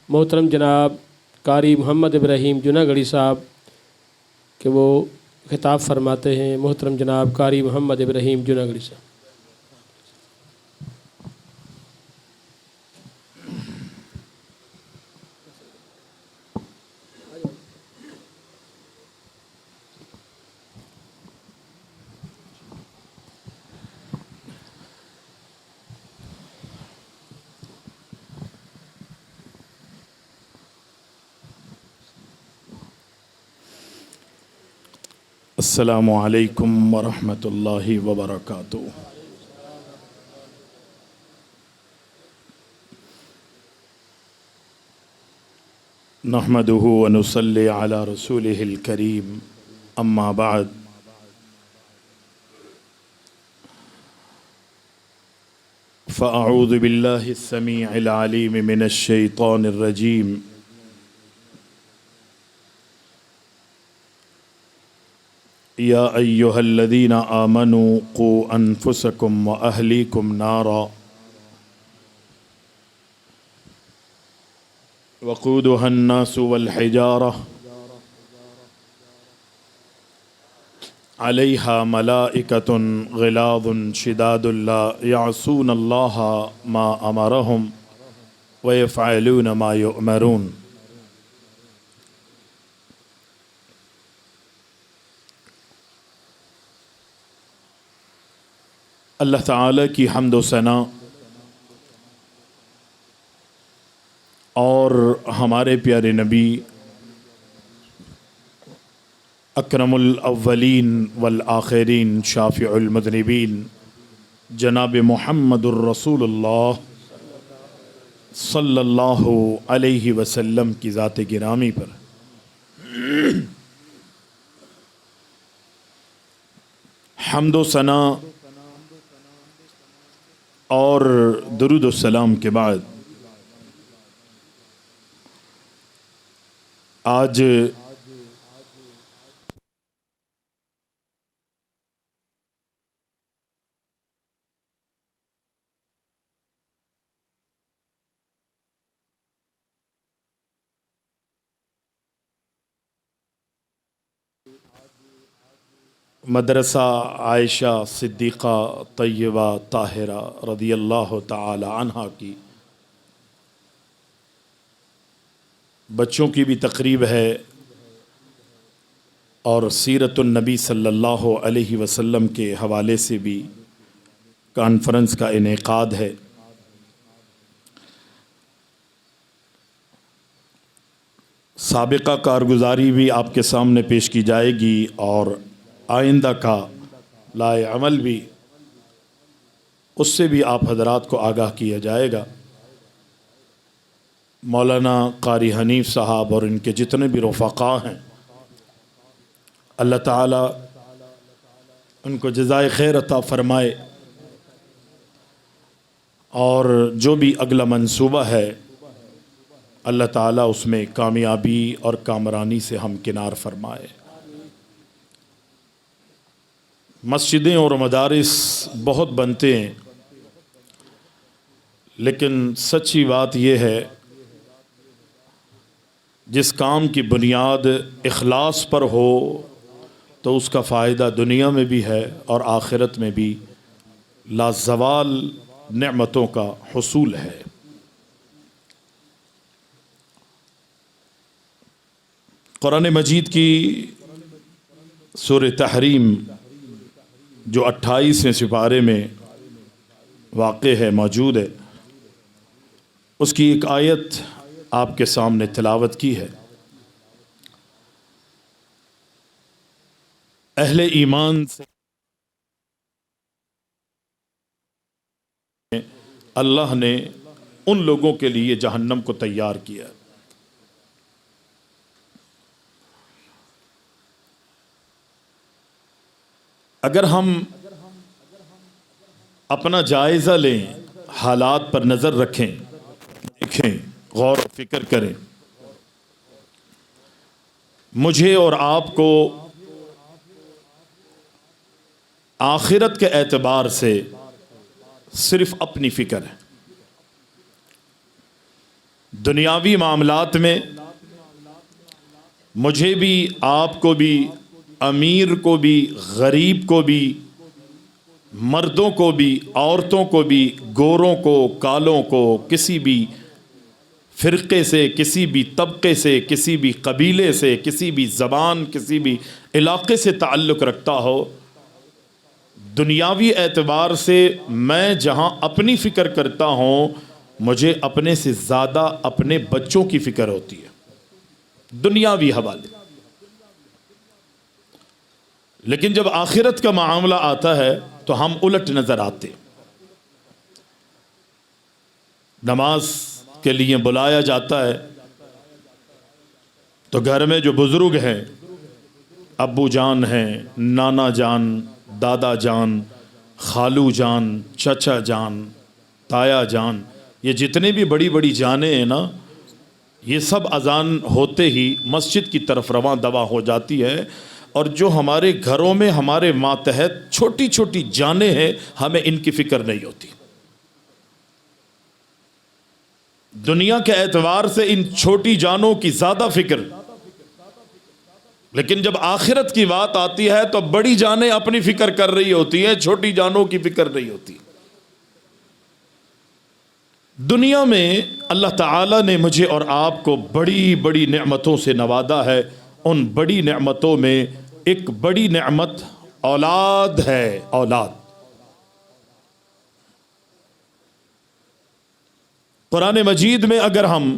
محترم جناب قاری محمد ابراہیم جوناگڑھی صاحب کہ وہ خطاب فرماتے ہیں۔ محترم جناب قاری محمد ابراہیم جوناگڑھی صاحب۔ السلام علیکم ورحمۃ اللہ وبرکاتہ۔ نحمده ونصلی علی رسولہ الکریم، اما بعد فاعوذ باللہ السمیع العلیم من الشیطان الرجیم۔ یا ایہا الذین آمنوا قوا انفسکم واہلیکم نارا وقودها الناس والحجارہ علیہا ملائکۃ غلاظ شداد لا یعصون اللہ ما امرہم ویفعلون ما یؤمرون۔ اللہ تعالیٰ کی حمد و ثنا اور ہمارے پیارے نبی اکرم الاولین والآخرین شافع المذنبین جناب محمد الرسول اللہ صلی اللہ علیہ وسلم کی ذات گرامی پر حمد و ثنا اور درود و سلام کے بعد آج مدرسہ عائشہ صدیقہ طیبہ طاہرہ رضی اللہ تعالی عنہا کی بچوں کی بھی تقریب ہے اور سیرت النبی صلی اللہ علیہ وسلم کے حوالے سے بھی کانفرنس کا انعقاد ہے۔ سابقہ کارگزاری بھی آپ کے سامنے پیش کی جائے گی اور آئندہ کا لائے عمل بھی اس سے بھی آپ حضرات کو آگاہ کیا جائے گا۔ مولانا قاری حنیف صاحب اور ان کے جتنے بھی رفقاء ہیں، اللہ تعالیٰ ان کو جزائے خیر عطا فرمائے، اور جو بھی اگلا منصوبہ ہے اللہ تعالیٰ اس میں کامیابی اور کامرانی سے ہمکنار فرمائے۔ مسجدیں اور مدارس بہت بنتے ہیں، لیکن سچی بات یہ ہے جس کام کی بنیاد اخلاص پر ہو تو اس کا فائدہ دنیا میں بھی ہے اور آخرت میں بھی لازوال نعمتوں کا حصول ہے۔ قرآن مجید کی سورہ تحریم جو 28ویں سپارے میں واقع ہے، موجود ہے، اس کی ایک آیت آپ کے سامنے تلاوت کی ہے۔ اہل ایمان سے اللہ نے ان لوگوں کے لیے جہنم کو تیار کیا۔ اگر ہم اپنا جائزہ لیں، حالات پر نظر رکھیں، دیکھیں، غور و فکر کریں، مجھے اور آپ کو آخرت کے اعتبار سے صرف اپنی فکر ہے۔ دنیاوی معاملات میں مجھے بھی، آپ کو بھی، امیر کو بھی، غریب کو بھی، مردوں کو بھی، عورتوں کو بھی، گوروں کو، کالوں کو، کسی بھی فرقے سے، کسی بھی طبقے سے، کسی بھی قبیلے سے، کسی بھی زبان، کسی بھی علاقے سے تعلق رکھتا ہو، دنیاوی اعتبار سے میں جہاں اپنی فکر کرتا ہوں، مجھے اپنے سے زیادہ اپنے بچوں کی فکر ہوتی ہے، دنیاوی حوالے۔ لیکن جب آخرت کا معاملہ آتا ہے تو ہم الٹ نظر آتے۔ نماز کے لیے بلایا جاتا ہے تو گھر میں جو بزرگ ہیں، ابو جان ہیں، نانا جان، دادا جان، خالو جان، چچا جان، تایا جان، یہ جتنے بھی بڑی بڑی جانیں ہیں نا، یہ سب اذان ہوتے ہی مسجد کی طرف رواں دواں ہو جاتی ہے۔ اور جو ہمارے گھروں میں ہمارے ماتحت چھوٹی چھوٹی جانیں ہیں، ہمیں ان کی فکر نہیں ہوتی۔ دنیا کے اعتبار سے ان چھوٹی جانوں کی زیادہ فکر، لیکن جب آخرت کی بات آتی ہے تو بڑی جانیں اپنی فکر کر رہی ہوتی ہیں، چھوٹی جانوں کی فکر نہیں ہوتی۔ دنیا میں اللہ تعالیٰ نے مجھے اور آپ کو بڑی بڑی نعمتوں سے نوازا ہے۔ ان بڑی نعمتوں میں ایک بڑی نعمت اولاد ہے، اولاد۔ قرآن مجید میں اگر ہم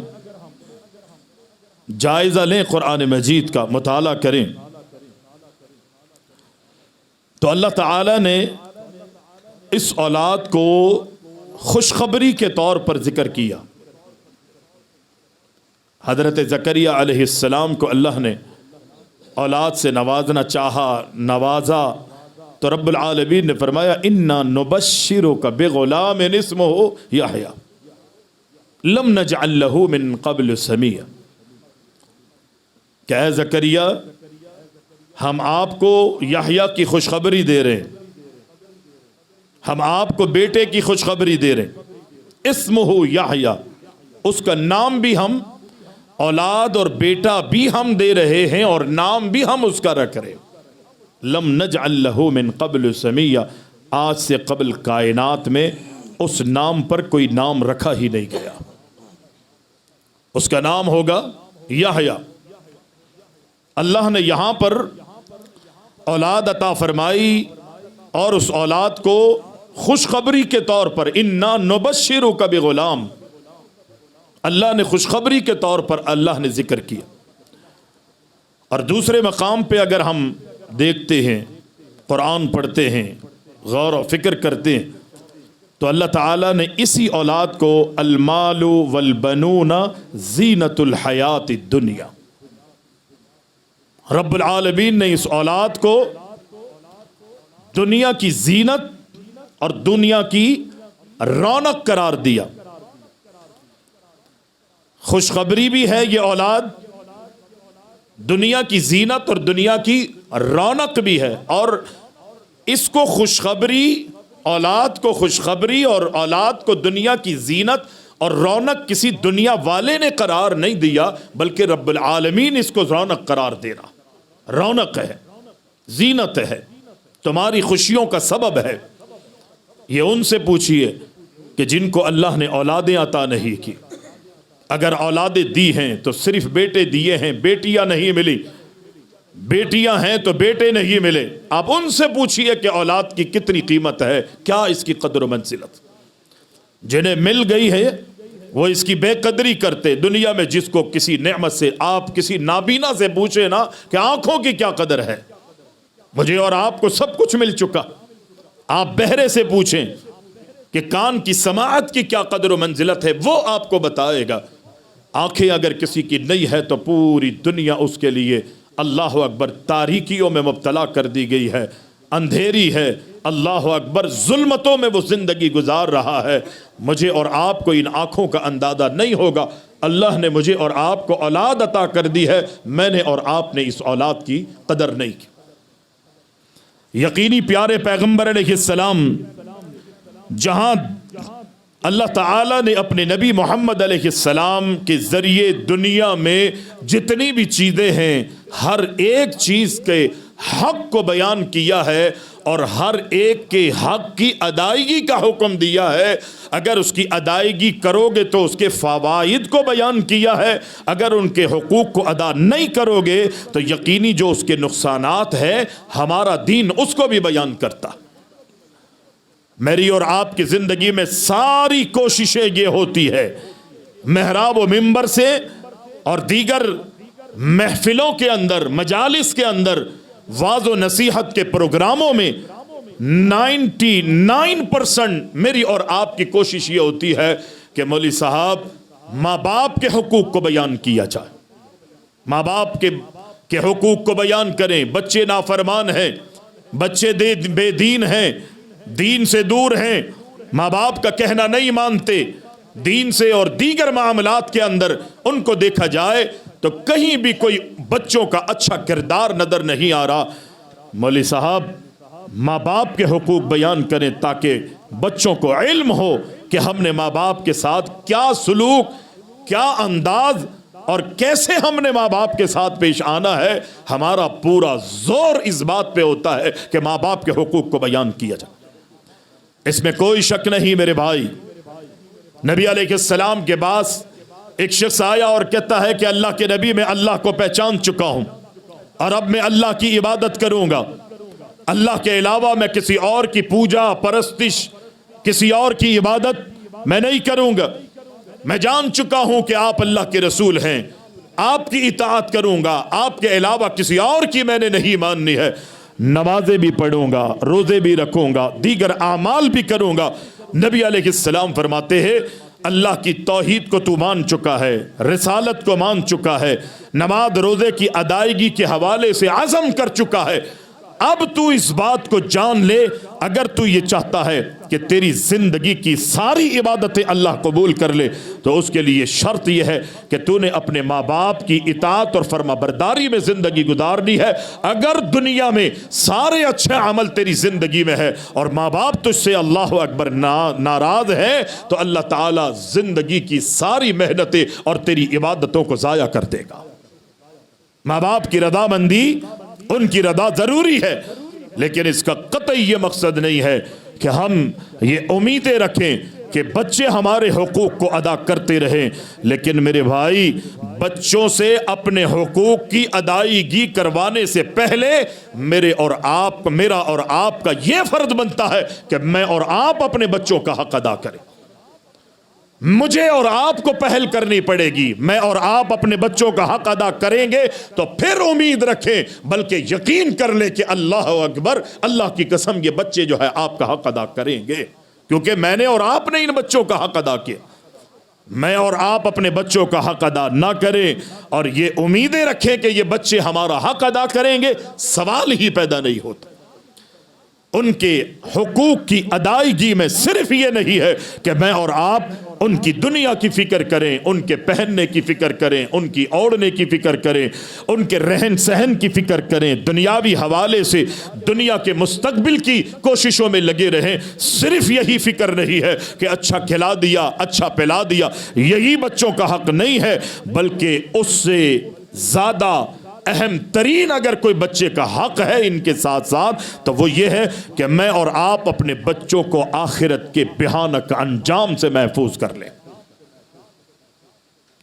جائزہ لیں، قرآن مجید کا مطالعہ کریں تو اللہ تعالیٰ نے اس اولاد کو خوشخبری کے طور پر ذکر کیا۔ حضرت زکریا علیہ السلام کو اللہ نے اولاد سے نوازنا چاہا، نوازا، تو رب العالمین نے فرمایا اِنَّا نُبَشِّرُكَ بِغُلَامٍ اسْمُهُ يَحْيَىٰ لَمْ نَجْعَل لَّهُ مِن قَبْلُ سَمِيًّا، کہ اے زکریا ہم آپ کو یحییٰ کی خوشخبری دے رہے ہیں، ہم آپ کو بیٹے کی خوشخبری دے رہے ہیں، اسمہ یحییٰ، اس کا نام بھی ہم، اولاد اور بیٹا بھی ہم دے رہے ہیں اور نام بھی ہم اس کا رکھ رہے ہیں۔ لم نجعل لہ من قبل سمیہ، آج سے قبل کائنات میں اس نام پر کوئی نام رکھا ہی نہیں گیا، اس کا نام ہوگا یحییٰ۔ اللہ نے یہاں پر اولاد عطا فرمائی اور اس اولاد کو خوشخبری کے طور پر اِنَّا نُبَشِّرُكَ بِغُلَام، اللہ نے خوشخبری کے طور پر اللہ نے ذکر کیا۔ اور دوسرے مقام پہ اگر ہم دیکھتے ہیں، قرآن پڑھتے ہیں، غور و فکر کرتے ہیں، تو اللہ تعالیٰ نے اسی اولاد کو المال والبنون زینت الحیات الدنیا، رب العالمین نے اس اولاد کو دنیا کی زینت اور دنیا کی رونق قرار دیا۔ خوشخبری بھی ہے یہ اولاد، دنیا کی زینت اور دنیا کی رونق بھی ہے، اور اس کو خوشخبری، اولاد کو خوشخبری اور اولاد کو دنیا کی زینت اور رونق کسی دنیا والے نے قرار نہیں دیا، بلکہ رب العالمین اس کو رونق قرار دے رہا۔ رونق ہے، زینت ہے، تمہاری خوشیوں کا سبب ہے۔ یہ ان سے پوچھئے کہ جن کو اللہ نے اولادیں عطا نہیں کی، اگر اولادیں دی ہیں تو صرف بیٹے دیے ہیں، بیٹیاں نہیں ملی، بیٹیاں ہیں تو بیٹے نہیں ملے۔ آپ ان سے پوچھئے کہ اولاد کی کتنی قیمت ہے، کیا اس کی قدر و منزلت۔ جنہیں مل گئی ہے وہ اس کی بے قدری کرتے۔ دنیا میں جس کو کسی نعمت سے، آپ کسی نابینا سے پوچھیں نا کہ آنکھوں کی کیا قدر ہے، مجھے اور آپ کو سب کچھ مل چکا۔ آپ بہرے سے پوچھیں کہ کان کی سماعت کی کیا قدر و منزلت ہے، وہ آپ کو بتائے گا۔ آنکھیں اگر کسی کی نہیں ہے تو پوری دنیا اس کے لیے اللہ اکبر تاریکیوں میں مبتلا کر دی گئی ہے، اندھیری ہے، اللہ اکبر ظلمتوں میں وہ زندگی گزار رہا ہے۔ مجھے اور آپ کو ان آنکھوں کا اندازہ نہیں ہوگا۔ اللہ نے مجھے اور آپ کو اولاد عطا کر دی ہے، میں نے اور آپ نے اس اولاد کی قدر نہیں کی۔ یقینی پیارے پیغمبر علیہ السلام جہاں اللہ تعالیٰ نے اپنے نبی محمد علیہ السلام کے ذریعے دنیا میں جتنی بھی چیزیں ہیں ہر ایک چیز کے حق کو بیان کیا ہے اور ہر ایک کے حق کی ادائیگی کا حکم دیا ہے. اگر اس کی ادائیگی کرو گے تو اس کے فوائد کو بیان کیا ہے، اگر ان کے حقوق کو ادا نہیں کرو گے تو یقینی جو اس کے نقصانات ہیں ہمارا دین اس کو بھی بیان کرتا. میری اور آپ کی زندگی میں ساری کوششیں یہ ہوتی ہے محراب و منبر سے اور دیگر محفلوں کے اندر، مجالس کے اندر، واعظ و نصیحت کے پروگراموں میں 99% میری اور آپ کی کوشش یہ ہوتی ہے کہ مولوی صاحب ماں باپ کے حقوق کو بیان کیا جائے، ماں باپ کے حقوق کو بیان کریں. بچے نافرمان ہیں، بچے بے دین ہیں، دین سے دور ہیں، ماں باپ کا کہنا نہیں مانتے، دین سے اور دیگر معاملات کے اندر ان کو دیکھا جائے تو کہیں بھی کوئی بچوں کا اچھا کردار نظر نہیں آ رہا. مولوی صاحب ماں باپ کے حقوق بیان کریں تاکہ بچوں کو علم ہو کہ ہم نے ماں باپ کے ساتھ کیا سلوک، کیا انداز اور کیسے ہم نے ماں باپ کے ساتھ پیش آنا ہے. ہمارا پورا زور اس بات پہ ہوتا ہے کہ ماں باپ کے حقوق کو بیان کیا جائے. اس میں کوئی شک نہیں میرے بھائی. نبی علیہ السلام کے پاس ایک شخص آیا اور کہتا ہے کہ اللہ کے نبی میں اللہ کو پہچان چکا ہوں اور اب میں اللہ کی عبادت کروں گا، اللہ کے علاوہ میں کسی اور کی پوجا پرستش، کسی اور کی عبادت میں نہیں کروں گا. میں جان چکا ہوں کہ آپ اللہ کے رسول ہیں، آپ کی اطاعت کروں گا، آپ کے علاوہ کسی اور کی میں نے نہیں ماننی ہے. نمازیں بھی پڑھوں گا، روزے بھی رکھوں گا، دیگر اعمال بھی کروں گا. نبی علیہ السلام فرماتے ہیں اللہ کی توحید کو تو مان چکا ہے، رسالت کو مان چکا ہے، نماز روزے کی ادائیگی کے حوالے سے عزم کر چکا ہے. اب تو اس بات کو جان لے اگر تو یہ چاہتا ہے کہ تیری زندگی کی ساری عبادتیں اللہ قبول کر لے تو اس کے لیے شرط یہ ہے کہ تو نے اپنے ماں باپ کی اطاعت اور فرما برداری میں زندگی گزارنی ہے. اگر دنیا میں سارے اچھے عمل تیری زندگی میں ہے اور ماں باپ تجھ سے اللہ اکبر ناراض ہے تو اللہ تعالیٰ زندگی کی ساری محنتیں اور تیری عبادتوں کو ضائع کر دے گا. ماں باپ کی رضامندی، ان کی رضا ضروری ہے، لیکن اس کا قطعی یہ مقصد نہیں ہے کہ ہم یہ امیدیں رکھیں کہ بچے ہمارے حقوق کو ادا کرتے رہیں. لیکن میرے بھائی بچوں سے اپنے حقوق کی ادائیگی کروانے سے پہلے میرا اور آپ کا یہ فرض بنتا ہے کہ میں اور آپ اپنے بچوں کا حق ادا کریں. مجھے اور آپ کو پہل کرنی پڑے گی. میں اور آپ اپنے بچوں کا حق ادا کریں گے تو پھر امید رکھیں بلکہ یقین کر لیں کہ اللہ اکبر، اللہ کی قسم یہ بچے جو ہے آپ کا حق ادا کریں گے، کیونکہ میں نے اور آپ نے ان بچوں کا حق ادا کیا. میں اور آپ اپنے بچوں کا حق ادا نہ کریں اور یہ امیدیں رکھیں کہ یہ بچے ہمارا حق ادا کریں گے، سوال ہی پیدا نہیں ہوتا. ان کے حقوق کی ادائیگی میں صرف یہ نہیں ہے کہ میں اور آپ ان کی دنیا کی فکر کریں، ان کے پہننے کی فکر کریں، ان کی اوڑھنے کی فکر کریں، ان کے رہن سہن کی فکر کریں، دنیاوی حوالے سے دنیا کے مستقبل کی کوششوں میں لگے رہیں. صرف یہی فکر نہیں ہے کہ اچھا کھلا دیا، اچھا پلا دیا، یہی بچوں کا حق نہیں ہے، بلکہ اس سے زیادہ اہم ترین اگر کوئی بچے کا حق ہے ان کے ساتھ ساتھ تو وہ یہ ہے کہ میں اور آپ اپنے بچوں کو آخرت کے بھیانک انجام سے محفوظ کر لیں.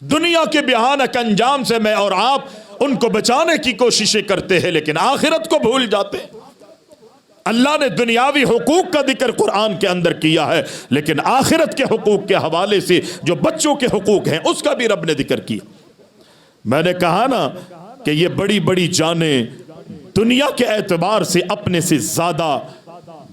دنیا کے بھیانک انجام سے میں اور آپ ان کو بچانے کی کوششیں کرتے ہیں لیکن آخرت کو بھول جاتے ہیں. اللہ نے دنیاوی حقوق کا ذکر قرآن کے اندر کیا ہے لیکن آخرت کے حقوق کے حوالے سے جو بچوں کے حقوق ہیں اس کا بھی رب نے ذکر کیا. میں نے کہا نا کہ یہ بڑی بڑی جانیں دنیا کے اعتبار سے اپنے سے زیادہ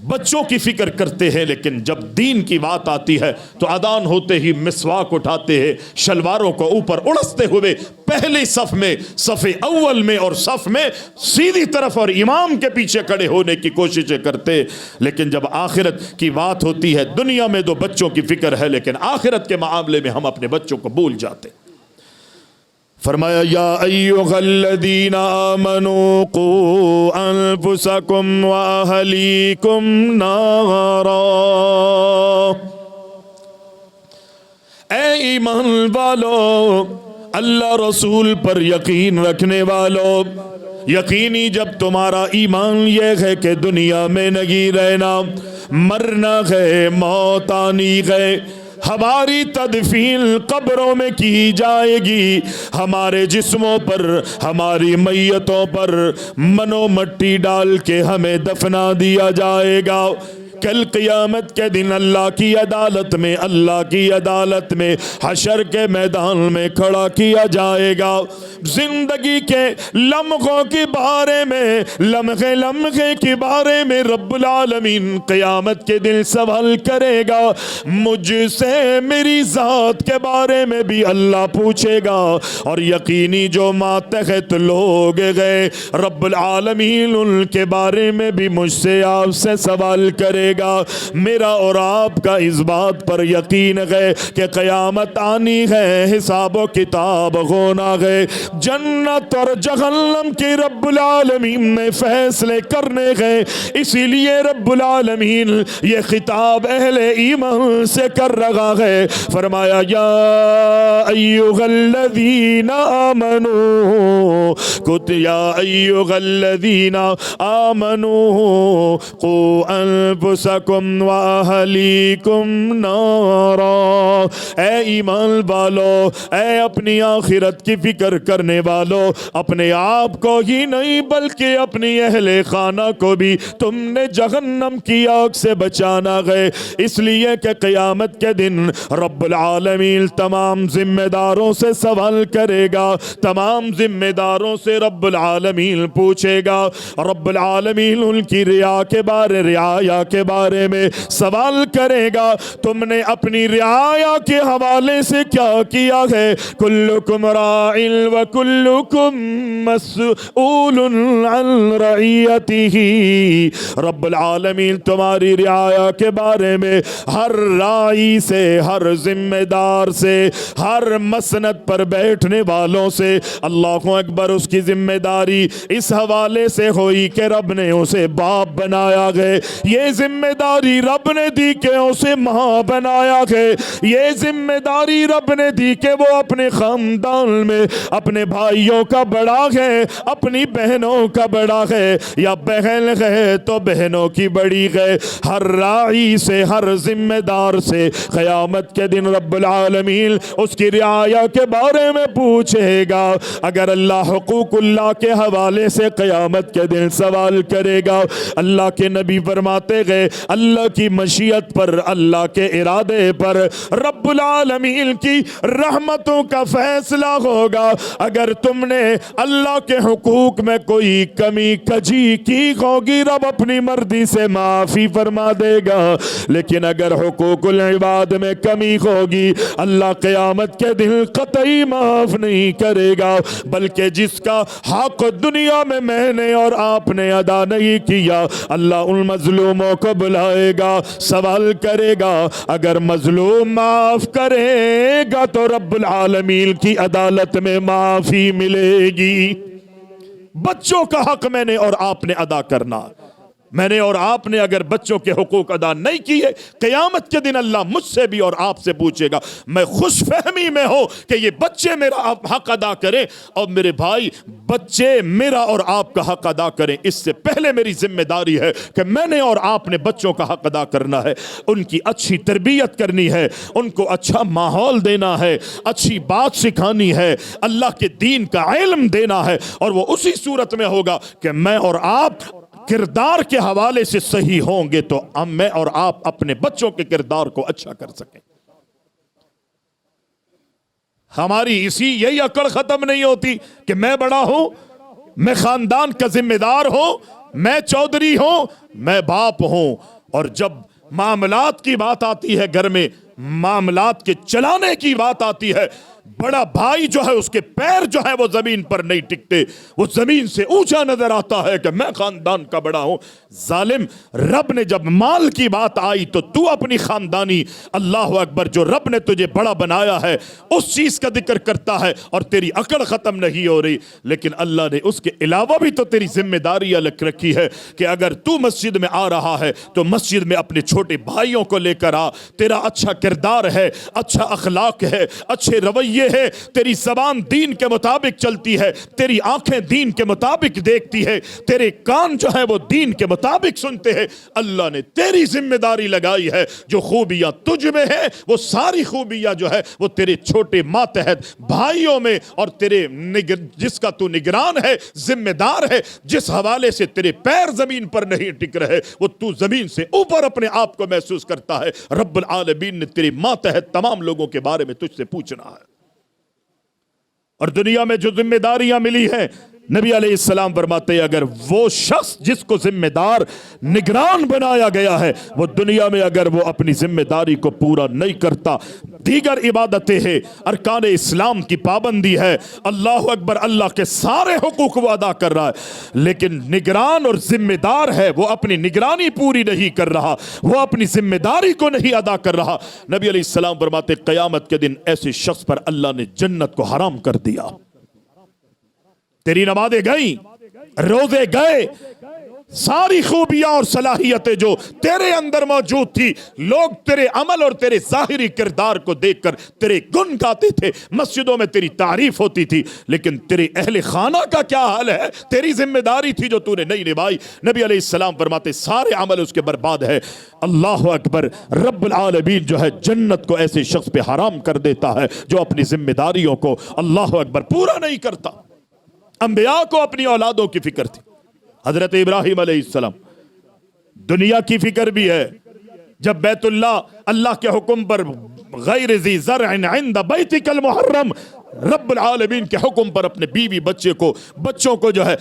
بچوں کی فکر کرتے ہیں لیکن جب دین کی بات آتی ہے تو اذان ہوتے ہی مسواک اٹھاتے ہیں، شلواروں کو اوپر اڑستے ہوئے پہلے صف میں، صف اول میں اور صف میں سیدھی طرف اور امام کے پیچھے کھڑے ہونے کی کوششیں کرتے. لیکن جب آخرت کی بات ہوتی ہے دنیا میں تو بچوں کی فکر ہے لیکن آخرت کے معاملے میں ہم اپنے بچوں کو بھول جاتے. فرمایا یا ایھا الذین آمنوا قوا انفسکم و اہلیکم نارا. اے ایمان والو، اللہ رسول پر یقین رکھنے والو، یقینی جب تمہارا ایمان یہ ہے کہ دنیا میں نہیں رہنا، مرنا ہے، موت آنی ہے، ہماری تدفین قبروں میں کی جائے گی، ہمارے جسموں پر، ہماری میتوں پر منو مٹی ڈال کے ہمیں دفنا دیا جائے گا، کل قیامت کے دن اللہ کی عدالت میں، اللہ کی عدالت میں، حشر کے میدان میں کھڑا کیا جائے گا۔ زندگی کے لمحوں کے بارے میں، لمحے لمحے کے بارے میں رب العالمین قیامت کے دن سوال کرے گا، مجھ سے میری ذات کے بارے میں بھی اللہ پوچھے گا، اور یقینی جو ماتحت لوگ گئے رب العالمین ان کے بارے میں بھی مجھ سے آپ سے سوال کرے گا۔ میرا اور آپ کا اس بات پر یقین ہے کہ قیامت آنی ہے، حساب و کتاب ہونا ہے، جنت اور جہنم کی رب العالمین نے فیصلے کرنے ہیں، اسی لیے رب العالمین یہ خطاب اہل ایمان سے کر رہا ہے، فرمایا یا ایھا الذین آمنوا یا ایھا الذین آمنوا قوا انفسکم واہلیکم نارا، اے ایمان والو، اے اپنی آخرت کی فکر کرنے والو، اپنے آپ کو ہی نہیں بلکہ اپنی اہل خانہ کو بھی تم نے جہنم کی آگ سے بچانا ہے، اس لیے کہ قیامت کے دن رب العالمین تمام ذمہ داروں سے سوال کرے گا، تمام ذمہ داروں سے رب العالمین پوچھے گا، رب العالمین ان کی رعایا کے بارے میں سوال کرے گا، تم نے اپنی رعایا کے حوالے سے کیا کیا ہے، کلکم راع وکلکم مسئول عن رعیتہ، رب العالمین تمہاری رعایا کے بارے میں ہر راعی سے، ہر ذمہ دار سے، ہر مسند پر بیٹھنے والوں سے، اللہ اکبر، اس کی ذمہ داری اس حوالے سے ہوئی کہ رب نے اسے باپ بنایا ہے، یہ ذمہ داری رب نے دی کہ اسے ماں بنایا ہے، یہ ذمہ داری رب نے دی کہ وہ اپنے خاندان میں اپنے بھائیوں کا بڑا ہے، اپنی بہنوں کا بڑا ہے، یا بہن ہے تو بہنوں کی بڑی ہے، ہر راعی سے، ہر ذمہ دار سے قیامت کے دن رب العالمین اس کی رعایا کے بارے میں پوچھے گا۔ اگر اللہ حقوق اللہ کے حوالے سے قیامت کے دن سوال کرے گا، اللہ کے نبی فرماتے گئے اللہ کی مشیت پر، اللہ کے ارادے پر رب العالمین کی رحمتوں کا فیصلہ ہوگا، اگر تم نے اللہ کے حقوق میں کوئی کمی کجی کی ہوگی رب اپنی مرضی سے معافی فرما دے گا، لیکن اگر حقوق العباد میں کمی ہوگی اللہ قیامت کے دن قطعی معاف نہیں کرے گا، بلکہ جس کا حق دنیا میں نے اور آپ نے ادا نہیں کیا اللہ ان مظلوموں کو بلائے گا، سوال کرے گا، اگر مظلوم معاف کرے گا تو رب العالمین کی عدالت میں معافی ملے گی۔ بچوں کا حق میں نے اور آپ نے ادا کرنا، میں نے اور آپ نے اگر بچوں کے حقوق ادا نہیں کیے قیامت کے دن اللہ مجھ سے بھی اور آپ سے پوچھے گا۔ میں خوش فہمی میں ہوں کہ یہ بچے میرا حق ادا کریں، اور میرے بھائی بچے میرا اور آپ کا حق ادا کریں، اس سے پہلے میری ذمہ داری ہے کہ میں نے اور آپ نے بچوں کا حق ادا کرنا ہے، ان کی اچھی تربیت کرنی ہے، ان کو اچھا ماحول دینا ہے، اچھی بات سکھانی ہے، اللہ کے دین کا علم دینا ہے، اور وہ اسی صورت میں ہوگا کہ میں اور آپ کردار کے حوالے سے صحیح ہوں گے تو میں اور آپ اپنے بچوں کے کردار کو اچھا کر سکیں۔ ہماری یہی عقل ختم نہیں ہوتی کہ میں بڑا ہوں، میں خاندان کا ذمہ دار ہوں، میں چودھری ہوں، میں باپ ہوں، اور جب معاملات کی بات آتی ہے، گھر میں معاملات کے چلانے کی بات آتی ہے بڑا بھائی جو ہے اس کے پیر جو ہے وہ زمین پر نہیں ٹکتے، وہ زمین سے اونچا نظر آتا ہے کہ میں خاندان کا بڑا ہوں۔ ظالم، رب نے جب مال کی بات آئی تو اپنی خاندانی، اللہ اکبر، جو رب نے تجھے بڑا بنایا ہے اس چیز کا ذکر کرتا ہے اور تیری عقل ختم نہیں ہو رہی۔ لیکن اللہ نے اس کے علاوہ بھی تو تیری ذمہ داری الگ رکھی ہے کہ اگر تو مسجد میں آ رہا ہے تو مسجد میں اپنے چھوٹے بھائیوں کو لے کر آ۔ تیرا اچھا کردار ہے، اچھا اخلاق ہے، اچھے رویے ہے، تیری زبان دین کے مطابق چلتی ہے، تیری آنکھیں دین کے مطابق دیکھتی ہے، تیرے کان جو ہے وہ دین کے مطابق سنتے ہیں۔ اللہ نے تیری ذمہ داری لگائی ہے، جو خوبیاں تجھ میں ہے وہ ساری خوبیاں جو ہے وہ تیرے چھوٹے ماتحت بھائیوں میں، اور تیرے جس کا تو نگران ہے، ذمہ دار ہے، جس حوالے سے تیرے پیر زمین پر نہیں ٹک رہے، وہ تو زمین سے اوپر اپنے آپ کو محسوس کرتا ہے۔ رب العالمین نے تیری ماتحت تمام لوگوں کے بارے میں تجھ سے پوچھنا ہے۔ اور دنیا میں جو ذمہ داریاں ملی ہیں، نبی علیہ السلام فرماتے ہیں اگر وہ شخص جس کو ذمہ دار نگران بنایا گیا ہے وہ دنیا میں اگر وہ اپنی ذمہ داری کو پورا نہیں کرتا، دیگر عبادتیں ہیں، ارکان اسلام کی پابندی ہے، اللہ اکبر، اللہ کے سارے حقوق وہ ادا کر رہا ہے، لیکن نگران اور ذمہ دار ہے وہ اپنی نگرانی پوری نہیں کر رہا، وہ اپنی ذمہ داری کو نہیں ادا کر رہا، نبی علیہ السلام فرماتے قیامت کے دن ایسے شخص پر اللہ نے جنت کو حرام کر دیا۔ تیری نمازیں گئیں، روزے گئے، ساری خوبیاں اور صلاحیتیں جو تیرے اندر موجود تھی، لوگ تیرے عمل اور تیرے ظاہری کردار کو دیکھ کر تیرے گن گاتے تھے، مسجدوں میں تیری تعریف ہوتی تھی، لیکن تیرے اہل خانہ کا کیا حال ہے؟ تیری ذمہ داری تھی جو تو نے نہیں نبھائی۔ نبی علیہ السلام فرماتے سارے عمل اس کے برباد ہے۔ اللہ اکبر، رب العالمین جو ہے جنت کو ایسے شخص پہ حرام کر دیتا ہے جو اپنی ذمہ داریوں کو اللہ اکبر پورا نہیں کرتا۔ انبیاء کو اپنی اولادوں کی فکر تھی۔ حضرت ابراہیم علیہ السلام، دنیا کی فکر بھی ہے۔ جب بیت اللہ کے حکم پر غیر ذی زرع عند بیتک المحرم، رب العالمین کے حکم پر اپنے بیوی بچوں کو جو ہے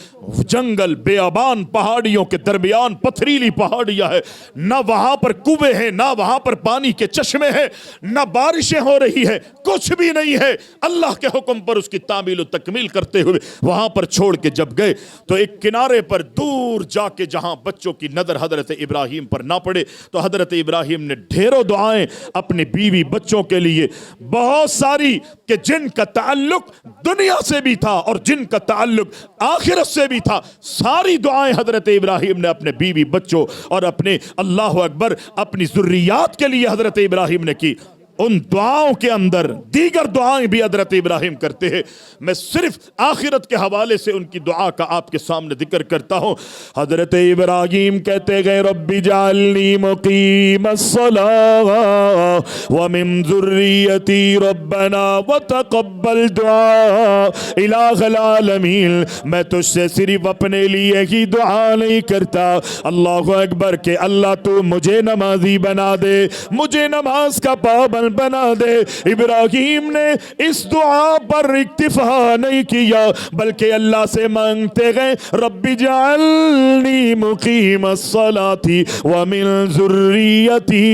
جنگل، بیابان، پہاڑیوں کے درمیان پتھریلی پہاڑیاں ہے، نہ وہاں پر کنویں ہیں، نہ وہاں پر پانی کے چشمے ہیں، نہ بارشیں ہو رہی ہے، کچھ بھی نہیں ہے، اللہ کے حکم پر اس کی تعمیل و تکمیل کرتے ہوئے وہاں پر چھوڑ کے جب گئے تو ایک کنارے پر دور جا کے جہاں بچوں کی نظر حضرت ابراہیم پر نہ پڑے تو حضرت ابراہیم نے ڈھیروں دعائیں اپنے بیوی بچوں کے لیے، بہت ساری، کہ جن کا تعلق دنیا سے بھی تھا اور جن کا تعلق آخرت سے بھی تھا، ساری دعائیں حضرت ابراہیم نے اپنے بیوی بچوں اور اپنے اللہ اکبر اپنی ذریات کے لیے حضرت ابراہیم نے کی۔ ان دعاؤں کے اندر دیگر دعائیں بھی حضرت ابراہیم کرتے ہیں، میں صرف آخرت کے حوالے سے ان کی دعا کا آپ کے سامنے ذکر کرتا ہوں۔ حضرت ابراہیم کہتے گئے رب اجعلنی مقیم الصلاۃ ومن ذریتی ربنا وتقبل دعاء۔ الہ العالمین، میں تجھ سے صرف اپنے لیے ہی دعا نہیں کرتا، اللہ اکبر، کہ اللہ تو مجھے نمازی بنا دے، مجھے نماز کا پابند بنا دے۔ ابراہیم نے اس دعا پر اکتفا نہیں کیا بلکہ اللہ سے مانگتے گئے رب اجعلنی مقیم الصلاۃ ومن ذریتی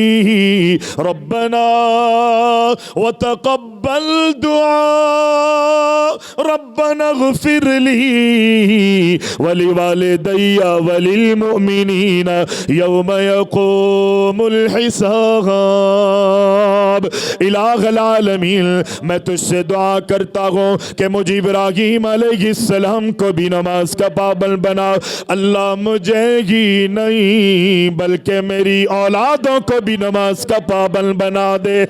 ربنا وتقبل دعاء ربنا اغفر لی ولوالدی وللمؤمنین یوم یقوم الحساب۔ الہ العالمین، میں تجھ سے دعا کرتا ہوں کہ مجھے ابراہیم علیہ السلام کو بھی نماز کا پابند بنا، اللہ مجھے ہی نہیں بلکہ میری اولادوں کو بھی نماز کا پابند بنا دے،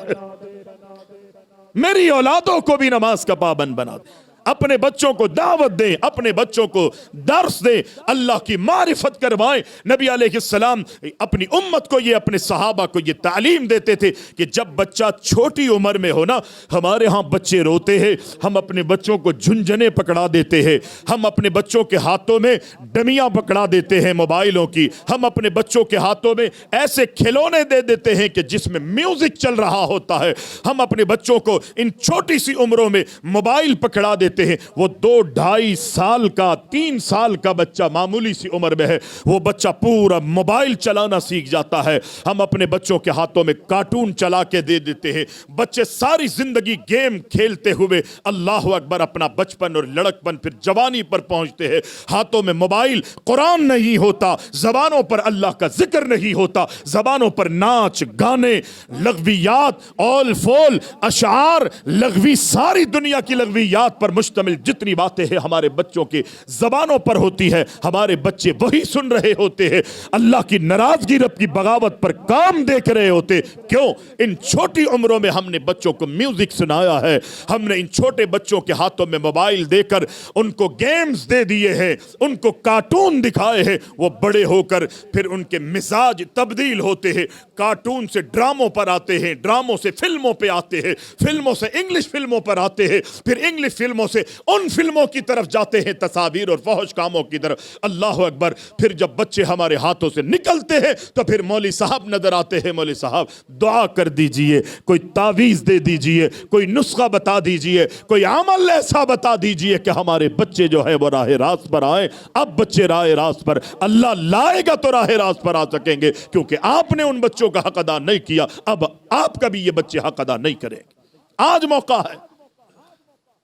میری اولادوں کو بھی نماز کا پابند بنا دے۔ اپنے بچوں کو دعوت دیں، اپنے بچوں کو درس دیں، اللہ کی معرفت کروائیں۔ نبی علیہ السلام اپنی امت کو اپنے صحابہ کو یہ تعلیم دیتے تھے کہ جب بچہ چھوٹی عمر میں ہو نا، ہمارے ہاں بچے روتے ہیں، ہم اپنے بچوں کو جھنجھنے پکڑا دیتے ہیں، ہم اپنے بچوں کے ہاتھوں میں ڈمیاں پکڑا دیتے ہیں موبائلوں کی، ہم اپنے بچوں کے ہاتھوں میں ایسے کھلونے دے دیتے ہیں کہ جس میں میوزک چل رہا ہوتا ہے، ہم اپنے بچوں کو ان چھوٹی سی عمروں میں موبائل پکڑا دیتے دیتے ہیں. وہ 2-2.5 سال کا 3 سال کا بچہ معمولی سی عمر میں ہے, وہ بچہ پورا موبائل چلانا سیکھ جاتا ہے. ہم اپنے بچوں کے ہاتھوں میں کارٹون چلا کے دے دیتے ہیں. بچے ساری زندگی گیم کھیلتے ہوئے اللہ اکبر اپنا بچپن اور لڑکپن پھر جوانی پر پہنچتے ہیں. ہاتھوں میں موبائل, قرآن نہیں ہوتا, زبانوں پر اللہ کا ذکر نہیں ہوتا, زبانوں پر ناچ گانے, لغویات, اول فول, اشعار, لغوی, ساری دنیا کی لغویات پر مشتمل جتنی باتیں ہیں ہمارے بچوں کے زبانوں پر ہوتی ہے. ہمارے بچے وہی سن رہے ہوتے ہیں, اللہ کی ناراضگی, رب کی بغاوت پر کام دیکھ رہے ہوتے. کیوں؟ ان چھوٹی عمروں میں ہم نے بچوں کو میوزک سنایا ہے, ہم نے ان چھوٹے بچوں کے ہاتھوں میں موبائل دے کر ان کو گیمز دے دیے ہیں, ان کو کارٹون دکھائے ہیں. وہ بڑے ہو کر پھر ان کے مزاج تبدیل ہوتے ہیں, کارٹون سے ڈراموں پر آتے ہیں, ڈراموں سے فلموں پہ آتے ہیں, فلموں سے انگلش فلموں پر آتے ہیں, پھر انگلش فلموں سے ان فلموں کی طرف جاتے ہیں, تصاویر اور فحش کاموں کی طرف. اللہ اکبر. پھر جب بچے ہمارے ہاتھوں سے نکلتے ہیں تو پھر مولوی صاحب نظر آتے ہیں, مولوی صاحب دعا کر دیجئے, کوئی تعویذ دے دیجئے, کوئی نسخہ بتا دیجئے, کوئی عمل ایسا بتا دیجئے کہ ہمارے بچے جو ہے وہ راہ راست پر آئیں. اب بچے راہ راست پر اللہ لائے گا تو راہ راست پر آ سکیں گے, کیونکہ آپ نے ان بچوں کا حق ادا نہیں کیا, اب آپ کا بھی یہ بچے حق ادا نہیں کریں گے. آج موقع ہے.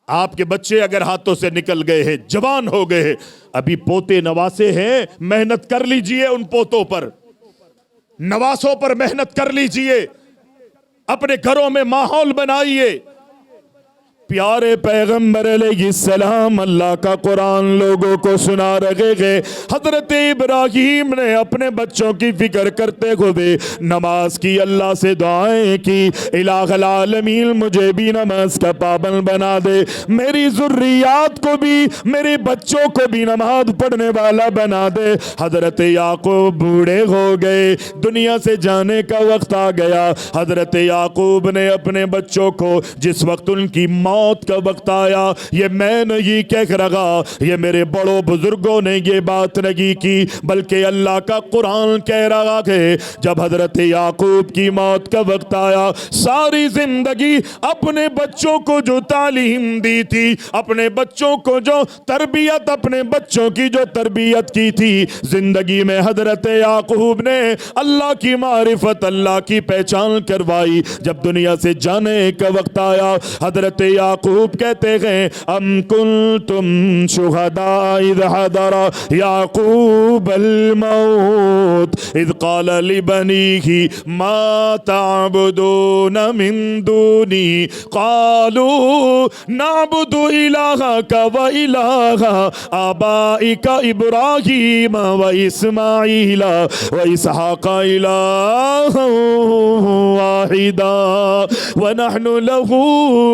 آپ کے بچے اگر ہاتھوں سے نکل گئے ہیں, جوان ہو گئے ہیں, ابھی پوتے نواسے ہیں, محنت کر لیجئے, ان پوتوں پر, نواسوں پر محنت کر لیجئے, اپنے گھروں میں ماحول بنائیے. پیارے پیغمبر علیہ السلام اللہ کا قرآن لوگوں کو سنا رہے گے. حضرت ابراہیم نے اپنے بچوں کی فکر کرتے ہوئے نماز کی, اللہ سے دعائیں کی, الہ العالمین مجھے بھی نماز کا پابند بنا دے, میری ذریات کو بھی, میرے بچوں کو بھی نماز پڑھنے والا بنا دے. حضرت یعقوب بوڑھے ہو گئے, دنیا سے جانے کا وقت آ گیا. حضرت یعقوب نے اپنے بچوں کو جس وقت ان کی موت کا وقت آیا, یہ میں نہیں کہہ رہا, یہ میرے بڑوں بزرگوں نے یہ بات نہیں کی, بلکہ اللہ کا قرآن کہہ رہا ہے. جب حضرت یعقوب کی موت کا وقت آیا, ساری زندگی اپنے بچوں کو جو تعلیم دی تھی, اپنے بچوں کو جو تربیت, اپنے بچوں کی جو تربیت کی تھی, زندگی میں حضرت یعقوب نے اللہ کی معرفت, اللہ کی پہچان کروائی. جب دنیا سے جانے کا وقت آیا, حضرت یعقوب کہتے ہیں, ام کنتم شہداء اذ حضر یعقوب الموت اذ قال لبنیہ ما تعبدون من دونی قالوا نعبد الہک و الہ آبائک ابراہیم و اسماعیل و اسحاق الہا واحدا ونحن له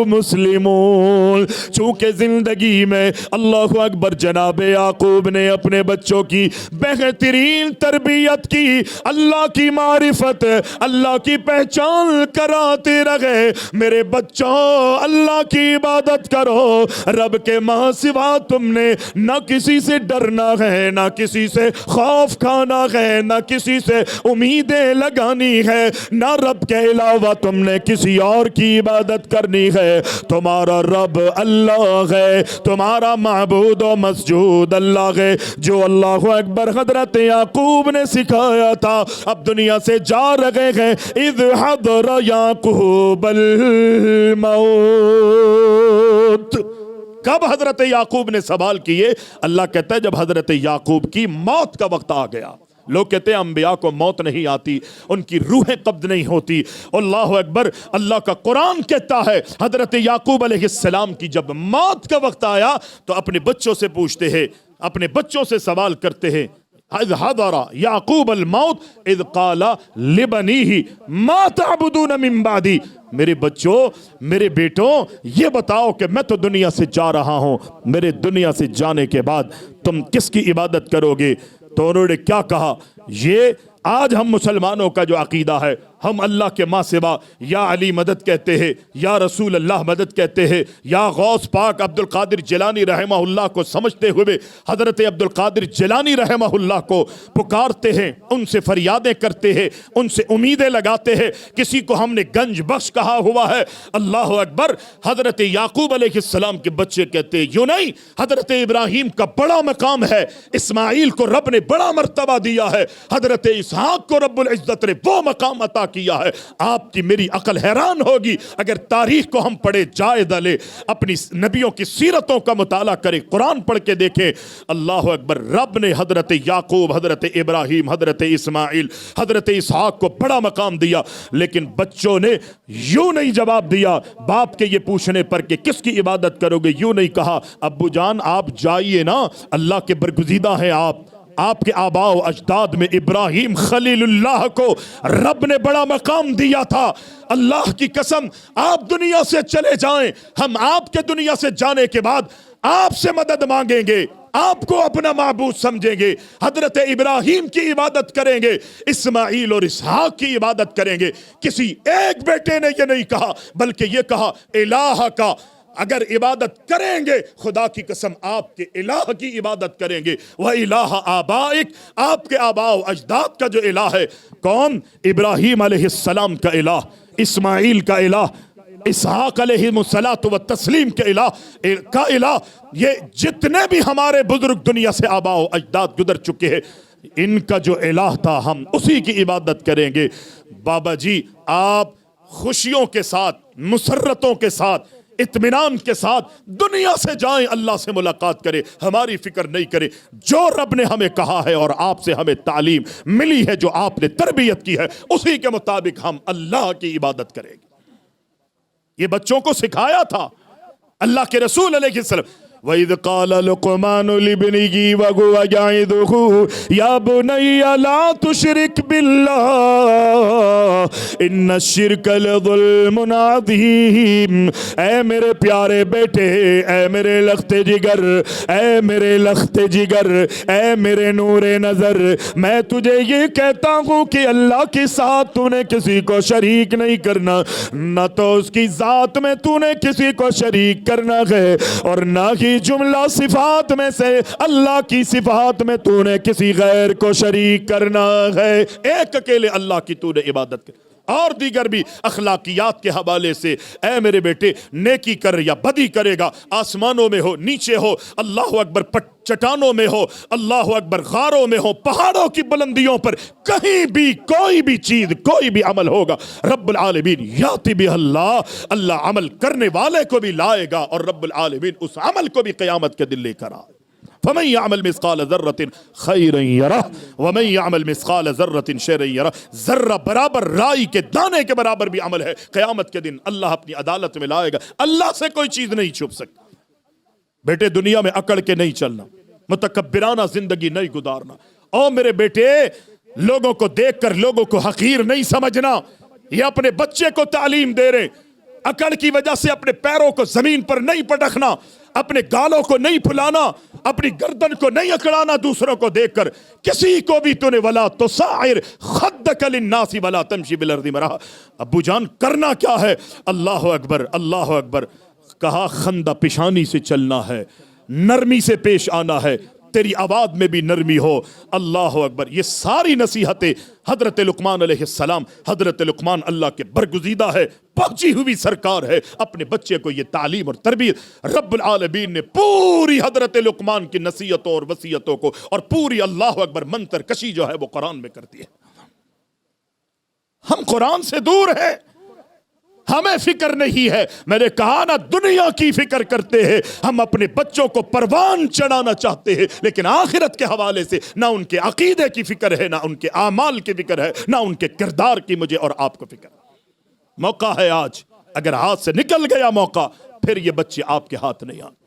مسلمون. چونکہ زندگی میں اللہ اکبر جناب یعقوب نے اپنے بچوں کی بہترین تربیت کی, اللہ کی معرفت, اللہ کی پہچان کراتے رہے. میرے بچوں اللہ کی عبادت کرو, رب کے ماں سوا تم نے نہ کسی سے ڈرنا ہے, نہ کسی سے خوف کھانا ہے, نہ کسی سے امیدیں لگانی ہے, نہ رب کے علاوہ تم نے کسی اور کی عبادت کرنی ہے. تمہارا رب اللہ ہے, تمہارا معبود و مسجود اللہ ہے. جو اللہ اکبر حضرت یعقوب نے سکھایا تھا, اب دنیا سے جا رہے ہیں. اذ حضر یعقوب الموت, کب حضرت یعقوب نے سوال کیے؟ اللہ کہتا ہے جب حضرت یعقوب کی موت کا وقت آ گیا. لوگ کہتے ہیں انبیاء کو موت نہیں آتی, ان کی روحیں قبض نہیں ہوتی. اللہ اکبر. اللہ کا قرآن کہتا ہے حضرت یعقوب علیہ السلام کی جب موت کا وقت آیا تو اپنے بچوں سے پوچھتے ہیں, اپنے بچوں سے سوال کرتے ہیں. اذ حضر یعقوب الموت اذ قال لبنیہ ما تعبدون من بعدی, میرے بچوں, میرے بیٹوں, یہ بتاؤ کہ میں تو دنیا سے جا رہا ہوں, میرے دنیا سے جانے کے بعد تم کس کی عبادت کرو گے؟ تو انہوں نے کیا کہا؟ یہ آج ہم مسلمانوں کا جو عقیدہ ہے, ہم اللہ کے ماں سوا یا علی مدد کہتے ہیں، یا رسول اللہ مدد کہتے ہیں، یا غوث پاک عبد القادر جیلانی رحمہ اللہ کو سمجھتے ہوئے حضرت عبد القادر جیلانی رحمہ اللہ کو پکارتے ہیں، ان سے فریادیں کرتے ہیں، ان سے امیدیں لگاتے ہیں۔ کسی کو ہم نے گنج بخش کہا ہوا ہے، اللہ اکبر۔ حضرت یعقوب علیہ السلام کے بچے کہتے ہیں یوں نہیں، حضرت ابراہیم کا بڑا مقام ہے، اسماعیل کو رب نے بڑا مرتبہ دیا ہے، حضرت اسحاق کو رب العزت نے وہ مقام عطا کیا ہے۔ آپ کی میری عقل حیران ہوگی اگر تاریخ کو ہم پڑھے جائزہ لے، اپنی نبیوں کی سیرتوں کا مطالعہ کریں، قرآن پڑھ کے دیکھیں۔ اللہ اکبر، رب نے حضرت یعقوب، حضرت ابراہیم، حضرت اسماعیل، حضرت اسحاق کو بڑا مقام دیا، لیکن بچوں نے یوں نہیں جواب دیا باپ کے یہ پوچھنے پر کہ کس کی عبادت کرو گے، یوں نہیں کہا ابو جان آپ جائیے نا، اللہ کے برگزیدہ ہیں آپ کے آباء و اجداد میں ابراہیم خلیل اللہ کو رب نے بڑا مقام دیا تھا، اللہ کی قسم آپ دنیا سے چلے جائیں، ہم آپ کے دنیا سے جانے کے بعد آپ سے مدد مانگیں گے، آپ کو اپنا معبود سمجھیں گے، حضرت ابراہیم کی عبادت کریں گے، اسماعیل اور اسحاق کی عبادت کریں گے۔ کسی ایک بیٹے نے یہ نہیں کہا، بلکہ یہ کہا الہ کا، اگر عبادت کریں گے خدا کی قسم آپ کے الہ کی عبادت کریں گے۔ وَإِلَٰهَ آبَائِكَ، آپ کے آباء و اجداد کا جو الہ ہے، کون؟ ابراہیم علیہ السلام کا الہ، اسماعیل کا الہ، اسحاق علیہ السلام کے الہ، یہ جتنے بھی ہمارے بزرگ دنیا سے آباء و اجداد گزر چکے ہیں، ان کا جو الہ تھا ہم اسی کی عبادت کریں گے۔ بابا جی آپ خوشیوں کے ساتھ، مسرتوں کے ساتھ، اطمینان کے ساتھ دنیا سے جائیں، اللہ سے ملاقات کریں، ہماری فکر نہیں کریں۔ جو رب نے ہمیں کہا ہے اور آپ سے ہمیں تعلیم ملی ہے، جو آپ نے تربیت کی ہے، اسی کے مطابق ہم اللہ کی عبادت کریں گے۔ یہ بچوں کو سکھایا تھا اللہ کے رسول علیہ السلام۔ وَإِذْ قَالَ لُقْمَانُ لِابْنِهِ وَهُوَ يَعِظُهُ يَا بُنَيَّ لَا تُشْرِكْ بِاللَّهِ إِنَّ الشِّرْكَ لَظُلْمٌ عَظِيمٌ۔ اے میرے پیارے بیٹے، اے میرے لخت جگر، اے میرے لخت جگر، اے میرے نور نظر، میں تجھے یہ کہتا ہوں کہ اللہ کے ساتھ تو نے کسی کو شریک نہیں کرنا، نہ تو اس کی ذات میں تو نے کسی کو شریک کرنا ہے، اور نہ ہی جملہ صفات میں سے اللہ کی صفات میں تو نے کسی غیر کو شریک کرنا ہے۔ ایک اکیلے اللہ کی تو نے عبادت کر، اور دیگر بھی اخلاقیات کے حوالے سے اے میرے بیٹے نیکی کر یا بدی کرے گا، آسمانوں میں ہو، نیچے ہو، اللہ اکبر، چٹانوں میں ہو، اللہ اکبر، غاروں میں ہو، پہاڑوں کی بلندیوں پر، کہیں بھی کوئی بھی چیز، کوئی بھی عمل ہوگا، رب العالمین یاتی بہ اللہ عمل کرنے والے کو بھی لائے گا، اور رب العالمین اس عمل کو بھی قیامت کے دن لے کر آئے۔ فَمَنْ يَعْمَلْ مِثْقَالَ ذَرَّةٍ خَيْرًا يَرَهُ وَمَنْ يَعْمَلْ مِثْقَالَ ذَرَّةٍ شَرًّا يَرَهُ۔ ذرہ برابر، رائی کے دانے کے برابر بھی عمل ہے، قیامت کے دن اللہ اپنی عدالت میں لائے گا، اللہ سے کوئی چیز نہیں چھپ سکتا۔ بیٹے دنیا میں اکڑ کے نہیں چلنا، متکبرانہ زندگی نہیں گزارنا۔ او میرے بیٹے، لوگوں کو دیکھ کر لوگوں کو حقیر نہیں سمجھنا، یہ اپنے بچے کو تعلیم دے رہے۔ اکڑ کی وجہ سے اپنے پیروں کو زمین پر نہیں پٹکنا، اپنے گالوں کو نہیں پھلانا، اپنی گردن کو نہیں اکڑانا دوسروں کو دیکھ کر۔ کسی کو بھی تو نے ولا تصعر خدک للناس ولا تمشی بالارض مرحا۔ ابو جان کرنا کیا ہے؟ اللہ اکبر، اللہ اکبر، کہا خندہ پیشانی سے چلنا ہے، نرمی سے پیش آنا ہے، تیری آواز میں بھی نرمی ہو۔ اللہ اکبر، یہ ساری نصیحتیں حضرت لقمان علیہ السلام، حضرت لقمان اللہ کے برگزیدہ ہے، پہنچی ہوئی سرکار ہے، اپنے بچے کو یہ تعلیم اور تربیت رب العالمین نے پوری حضرت لقمان کی نصیحتوں اور وصیتوں کو، اور پوری اللہ اکبر منتر کشی جو ہے وہ قرآن میں کرتی ہے۔ ہم قرآن سے دور ہیں، ہمیں فکر نہیں ہے۔ میں نے کہا نا، دنیا کی فکر کرتے ہیں، ہم اپنے بچوں کو پروان چڑھانا چاہتے ہیں، لیکن آخرت کے حوالے سے نہ ان کے عقیدے کی فکر ہے، نہ ان کے اعمال کی فکر ہے، نہ ان کے کردار کی مجھے اور آپ کو فکر ہے۔ موقع ہے آج، اگر ہاتھ سے نکل گیا موقع، پھر یہ بچے آپ کے ہاتھ نہیں آتے۔